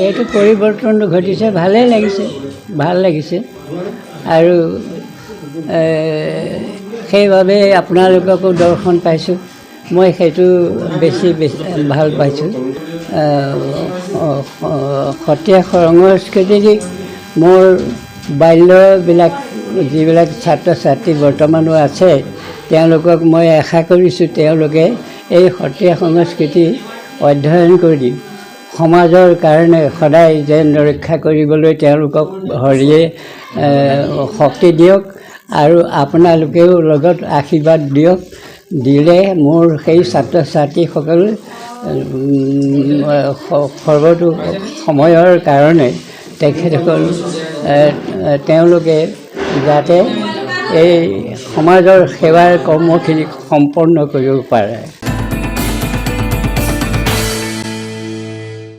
এইটো পৰিৱৰ্তনটো ঘটিছে, ভালেই লাগিছে, ভাল লাগিছে। আৰু সেইবাবে আপোনালোককো দৰ্শন পাইছোঁ, মই সেইটো বেছি ভাল পাইছোঁ। সত্ৰীয়া সংস্কৃতি মোৰ বাল্যবিলাক যিবিলাক ছাত্ৰ ছাত্ৰী বৰ্তমানো আছে, তেওঁলোকক মই আশা কৰিছোঁ তেওঁলোকে এই সত্ৰীয়া সংস্কৃতি অধ্যয়ন কৰি সমাজৰ কাৰণে সদায় যেন ৰক্ষা কৰিবলৈ তেওঁলোকক হৰিয়ে শক্তি দিয়ক আৰু আপোনালোকেও লগত আশীৰ্বাদ দিয়ক। দিলে মোৰ সেই ছাত্ৰ ছাত্ৰীসকল সৰ্বতো সময়ৰ কাৰণে তেখেতসকল তেওঁলোকে যাতে এই সমাজৰ সেৱাৰ কৰ্মখিনি সম্পন্ন কৰিব পাৰে।